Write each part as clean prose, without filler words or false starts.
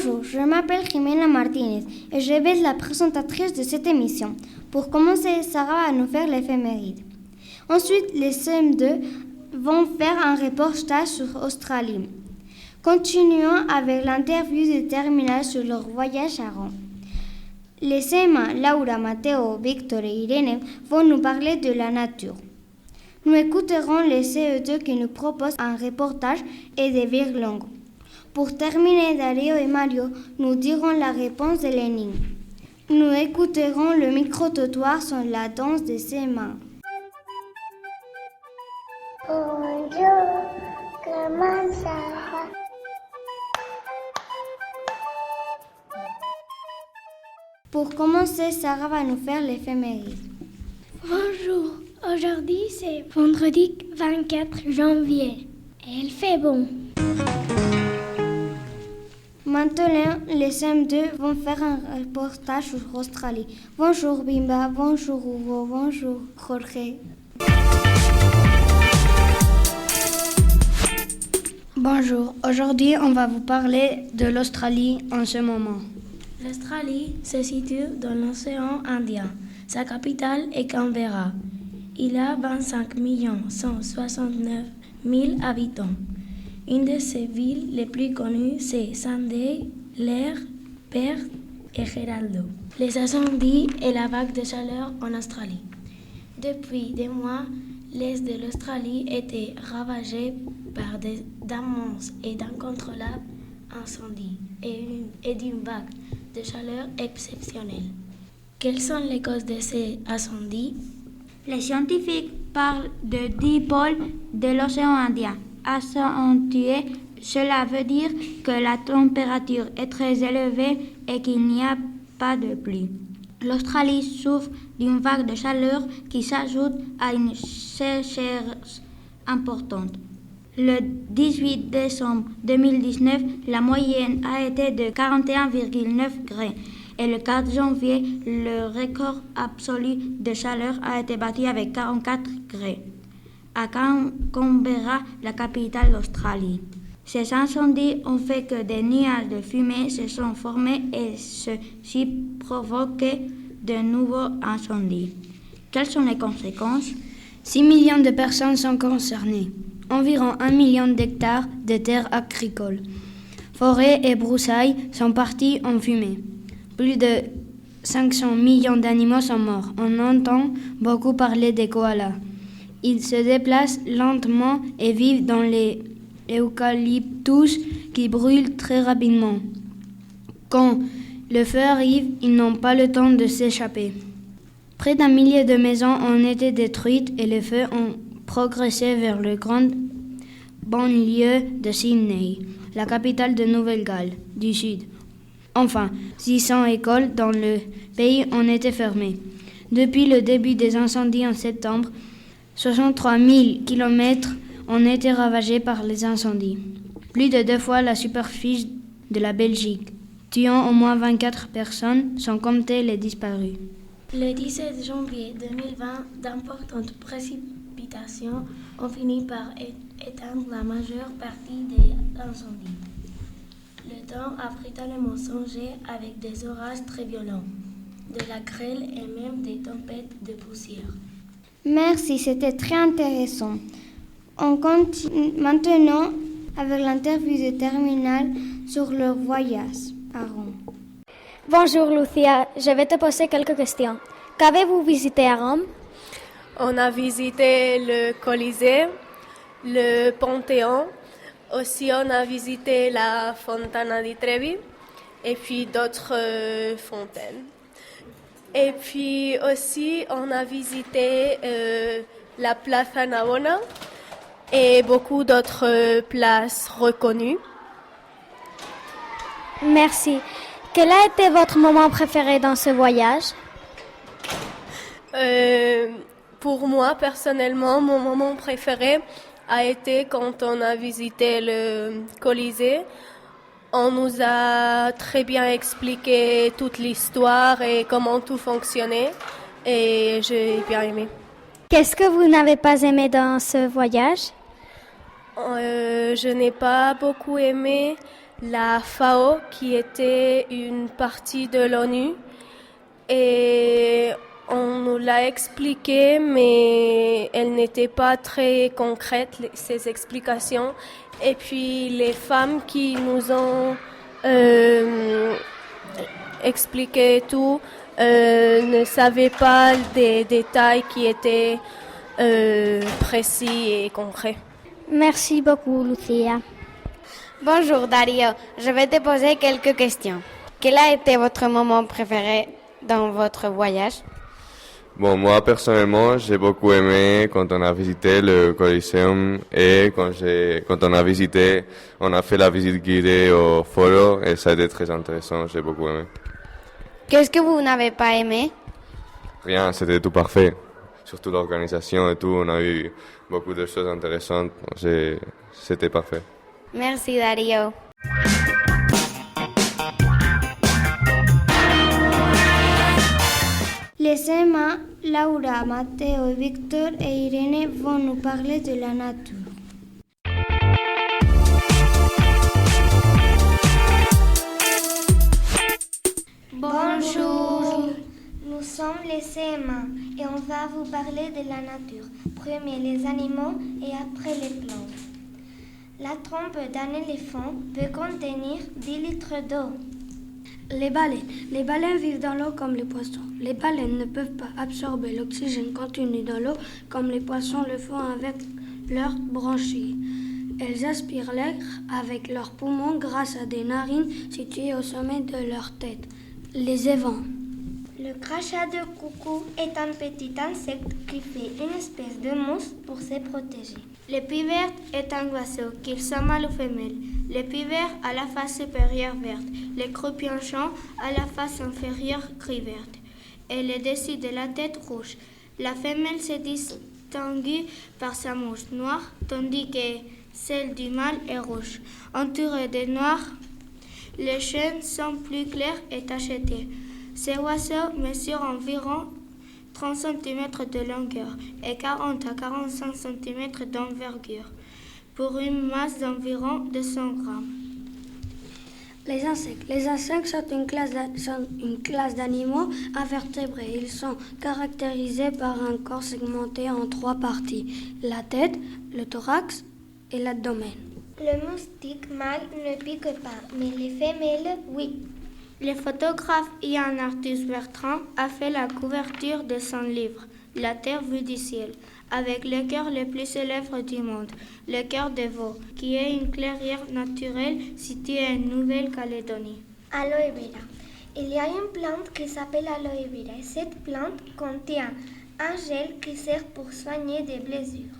Bonjour, je m'appelle Jimena Martinez et je vais être la présentatrice de cette émission. Pour commencer, Sarah va nous faire l'éphéméride. Ensuite, les CM2 vont faire un reportage sur Australie. Continuons avec l'interview de terminale sur leur voyage à Rome. Les CM1, Laura, Matteo, Victor et Irene vont nous parler de la nature. Nous écouterons les CE2 qui nous proposent un reportage et des virlangues. Pour terminer, Dario et Mario nous diront la réponse de l'énigme. Nous écouterons le micro-trottoir sur la danse des CM1. Bonjour, comment ça va? Pour commencer, Sarah va nous faire l'éphéméride. Bonjour, aujourd'hui c'est vendredi 24 janvier et il fait bon. Maintenant, les CM2 vont faire un reportage sur Australie. Bonjour Bimba, bonjour Hugo, bonjour Jorge. Bonjour, aujourd'hui on va vous parler de l'Australie en ce moment. L'Australie se situe dans l'océan Indien. Sa capitale est Canberra. Il a 25 169 000 habitants. Une de ses villes les plus connues, c'est Sydney, Lair, Perth et Geraldo. Les incendies et la vague de chaleur en Australie. Depuis des mois, l'est de l'Australie était ravagé par d'immenses et d'incontrôlables incendies et d'une vague de chaleur exceptionnelle. Quelles sont les causes de ces incendies? Les scientifiques parlent de 10 pôles de l'océan Indien. Accentué, cela veut dire que la température est très élevée et qu'il n'y a pas de pluie. L'Australie souffre d'une vague de chaleur qui s'ajoute à une sécheresse importante. Le 18 décembre 2019, la moyenne a été de 41,9 degrés et le 4 janvier, le record absolu de chaleur a été battu avec 44 degrés à Canberra, la capitale d'Australie. Ces incendies ont fait que des nuages de fumée se sont formés et ceci provoqué de nouveaux incendies. Quelles sont les conséquences? 6 millions de personnes sont concernées. Environ 1 million d'hectares de terres agricoles, forêts et broussailles sont partis en fumée. Plus de 500 millions d'animaux sont morts. On entend beaucoup parler des koalas. Ils se déplacent lentement et vivent dans les eucalyptus qui brûlent très rapidement. Quand le feu arrive, ils n'ont pas le temps de s'échapper. Près d'un millier de maisons ont été détruites et les feux ont progressé vers le grand banlieue de Sydney, la capitale de Nouvelle-Galles du Sud. Enfin, 600 écoles dans le pays ont été fermées. Depuis le début des incendies en septembre, 63 000 kilomètres ont été ravagés par les incendies. Plus de 2 fois la superficie de la Belgique, tuant au moins 24 personnes, sans compter les disparus. Le 17 janvier 2020, d'importantes précipitations ont fini par éteindre la majeure partie des incendies. Le temps a brutalement changé avec des orages très violents, de la grêle et même des tempêtes de poussière. Merci, c'était très intéressant. On continue maintenant avec l'interview de terminale sur leur voyage à Rome. Bonjour Lucia, je vais te poser quelques questions. Qu'avez-vous visité à Rome? On a visité le Colisée, le Panthéon. Aussi, on a visité la Fontana di Trevi et puis d'autres fontaines. Et puis aussi, on a visité la Plaza Navona et beaucoup d'autres places reconnues. Merci. Quel a été votre moment préféré dans ce voyage? Pour moi, personnellement, mon moment préféré a été quand on a visité le Colisée. On nous a très bien expliqué toute l'histoire et comment tout fonctionnait et j'ai bien aimé. Qu'est-ce que vous n'avez pas aimé dans ce voyage? Je n'ai pas beaucoup aimé la FAO, qui était une partie de l'ONU. Et on nous l'a expliqué, mais elle n'était pas très concrète, ces explications. Et puis les femmes qui nous ont expliqué tout ne savaient pas des détails qui étaient précis et concrets. Merci beaucoup, Lucia. Bonjour Dario, je vais te poser quelques questions. Quel a été votre moment préféré dans votre voyage? Bon, moi personnellement, j'ai beaucoup aimé quand on a visité le Coliseum et quand on a fait la visite guidée au foro et ça a été très intéressant, j'ai beaucoup aimé. Qu'est-ce que vous n'avez pas aimé? Rien, c'était tout parfait. Surtout l'organisation et tout, on a eu beaucoup de choses intéressantes, c'était parfait. Merci Dario. Les Emma, Laura, Matteo, Victor et Irene vont nous parler de la nature. Bonjour, nous sommes les Emma et on va vous parler de la nature. Premier les animaux et après les plantes. La trompe d'un éléphant peut contenir 10 litres d'eau. Les baleines vivent dans l'eau comme les poissons. Les baleines ne peuvent pas absorber l'oxygène contenu dans l'eau comme les poissons le font avec leurs branchies. Elles aspirent l'air avec leurs poumons grâce à des narines situées au sommet de leur tête, les évents. Le crachat de coucou est un petit insecte qui fait une espèce de mousse pour se protéger. Le pivert est un oiseau qu'il soit mâle ou femelle. Le pivert a la face supérieure verte, le croupion-champ a la face inférieure gris verte et le dessus de la tête rouge. La femelle se distingue par sa mouche noire, tandis que celle du mâle est rouge. Entourée de noir, les chaînes sont plus claires et tachetés. Ces oiseaux mesurent environ 30 cm de longueur et 40 à 45 cm d'envergure, pour une masse d'environ 200 grammes. Les insectes sont une classe d'animaux invertébrés. Ils sont caractérisés par un corps segmenté en 3 parties, la tête, le thorax et l'abdomen. Le moustique mâle ne pique pas, mais les femelles, oui. Le photographe Ian Arthus Bertrand a fait la couverture de son livre « La Terre vue du ciel » avec le cœur le plus célèbre du monde, le cœur de veau, qui est une clairière naturelle située en Nouvelle-Calédonie. Aloe vera. Il y a une plante qui s'appelle aloe vera et cette plante contient un gel qui sert pour soigner des blessures.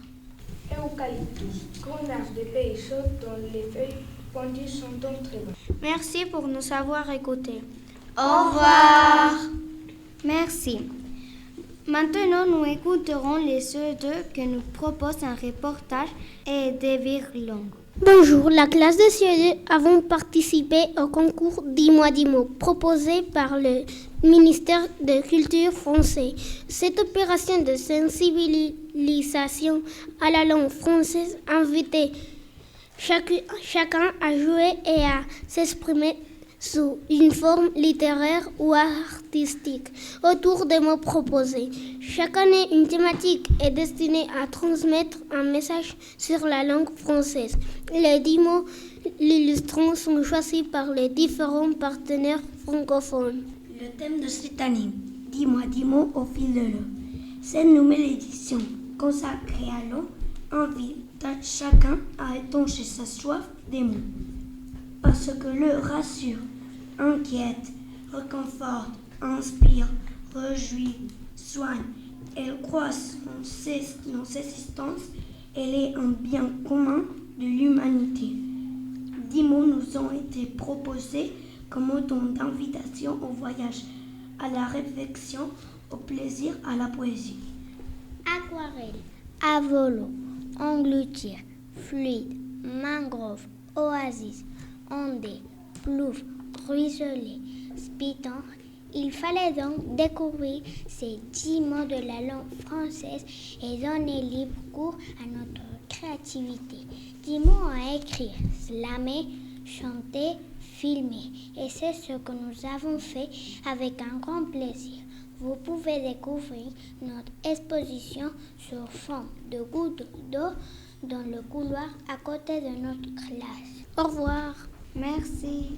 Eucalyptus, grand arbre de pays chaud dont les feuilles pointues sont donc très bonnes. Merci pour nous avoir écoutés. Au revoir. Merci. Maintenant, nous écouterons les CE2 que nous proposent un reportage et des virlangues. Bonjour, la classe de CE2 avons participé au concours 10 mois 10 mots proposé par le ministère de Culture français. Cette opération de sensibilisation à la langue française invitait chacun à jouer et à s'exprimer sous une forme littéraire ou artistique autour des mots proposés. Chaque année, une thématique est destinée à transmettre un message sur la langue française. Les 10 mots l'illustrant sont choisis par les différents partenaires francophones. Le thème de cette année, 10 mois 10 mots au fil de l'eau. Cette nouvelle édition consacrée à l'eau invite chacun à étancher sa soif des mots. Parce que l'eau rassure, inquiète, réconforte, inspire, réjouit, soigne. Elle croit son existence, elle est un bien commun de l'humanité. 10 mots nous ont été proposés comme autant d'invitations au voyage, à la réflexion, au plaisir, à la poésie. Aquarelle, à volo, engloutir, fluide, mangrove, oasis, ondée, plouf, ruisselet, spitange. Il fallait donc découvrir ces 10 mots de la langue française et donner libre cours à notre créativité. 10 mots à écrire: slammer, chanter, filmer. Et c'est ce que nous avons fait avec un grand plaisir. Vous pouvez découvrir notre exposition sur fond de gouttes d'eau dans le couloir à côté de notre classe. Au revoir. Merci.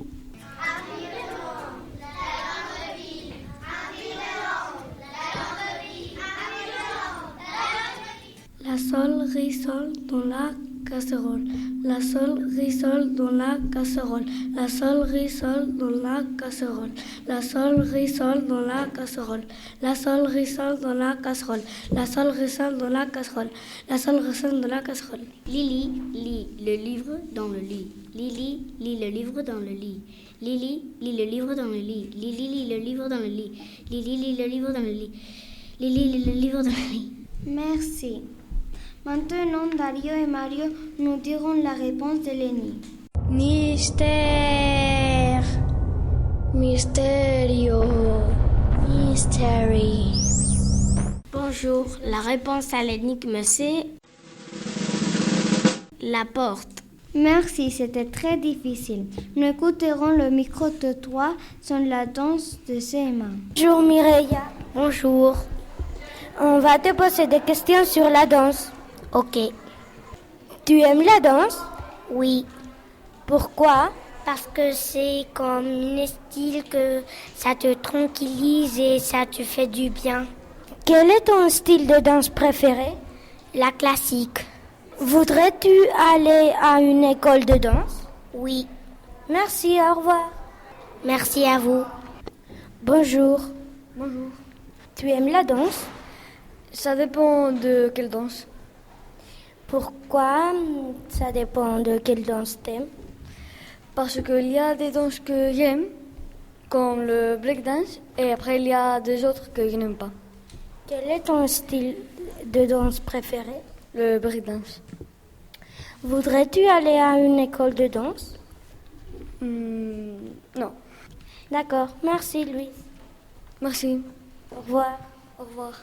La sole rissole dans la casserole. La sole rissole dans la casserole. La sole rissole dans la casserole. La sole rissole dans la casserole. La sole rissole dans la casserole. La sole rissole dans la casserole. La sole rissole dans la casserole. Lily lit le livre dans le lit. Lily lit le livre dans le lit. Lily lit le livre dans le lit. Lily lit le livre dans le lit. Lily lit le livre dans le lit. Lily lit le livre dans le lit. Merci. Maintenant, Dario et Mario nous diront la réponse de Lenny. Mystère. Mysterio. Mystery. Bonjour, la réponse à l'énigme c'est la porte. Merci, c'était très difficile. Nous écouterons le micro-trottoir sur la danse de CM1. Bonjour Mireia. Bonjour. On va te poser des questions sur la danse. Ok. Tu aimes la danse? Oui. Pourquoi? Parce que c'est comme un style que ça te tranquillise et ça te fait du bien. Quel est ton style de danse préféré? La classique. Voudrais-tu aller à une école de danse? Oui. Merci, au revoir. Merci à vous. Bonjour. Bonjour. Tu aimes la danse? Ça dépend de quelle danse. Pourquoi ça dépend de quelle danse t'aimes? Parce qu'il y a des danses que j'aime, comme le breakdance, et après il y a des autres que je n'aime pas. Quel est ton style de danse préféré? Le breakdance. Voudrais-tu aller à une école de danse? Non. D'accord, merci Louise. Merci. Au revoir. Au revoir.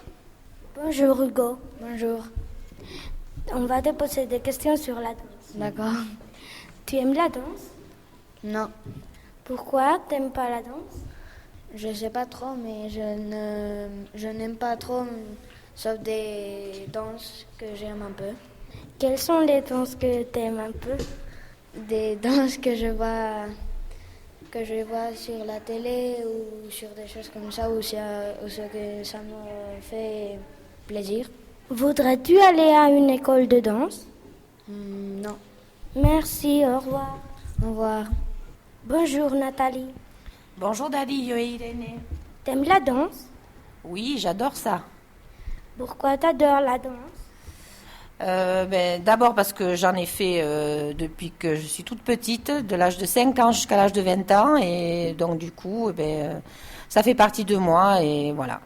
Bonjour Hugo. Bonjour. On va te poser des questions sur la danse. D'accord. Tu aimes la danse? Non. Pourquoi t'aimes pas la danse? Je sais pas trop, mais je n'aime pas trop, sauf des danses que j'aime un peu. Quelles sont les danses que t'aimes un peu? Des danses que je vois sur la télé ou sur des choses comme ça, ou ce que ça me fait plaisir. Voudrais-tu aller à une école de danse? Non. Merci, au revoir. Au revoir. Bonjour Nathalie. Bonjour Dario et Irène. T'aimes la danse? Oui, j'adore ça. Pourquoi t'adores la danse? D'abord parce que j'en ai fait depuis que je suis toute petite, de l'âge de 5 ans jusqu'à l'âge de 20 ans. Et donc du coup, ça fait partie de moi et voilà.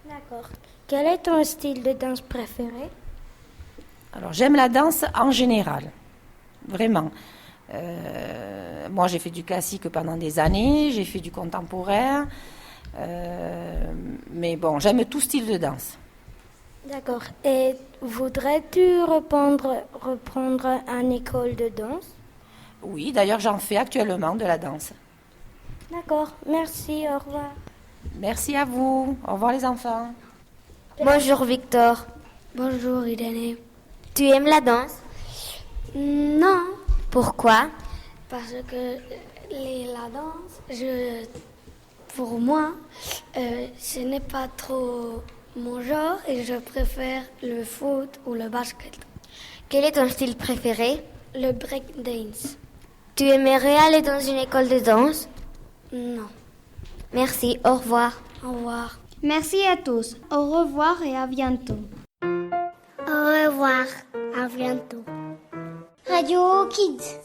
D'accord. Quel est ton style de danse préféré? Alors j'aime la danse en général, vraiment. Moi j'ai fait du classique pendant des années, j'ai fait du contemporain, mais bon, j'aime tout style de danse. D'accord. Et voudrais-tu reprendre une école de danse? Oui, d'ailleurs j'en fais actuellement de la danse. D'accord, merci, au revoir. Merci à vous, au revoir les enfants. Bonjour Victor. Bonjour Irène. Tu aimes la danse? Non, Pourquoi? parce que la danse, pour moi, ce n'est pas trop mon genre et je préfère le foot ou le basket. Quel est ton style préféré? Le breakdance. Tu aimerais aller dans une école de danse? Non. Merci, au revoir. Au revoir. Merci à tous. Au revoir et à bientôt. Au revoir, à bientôt. Radio Kids.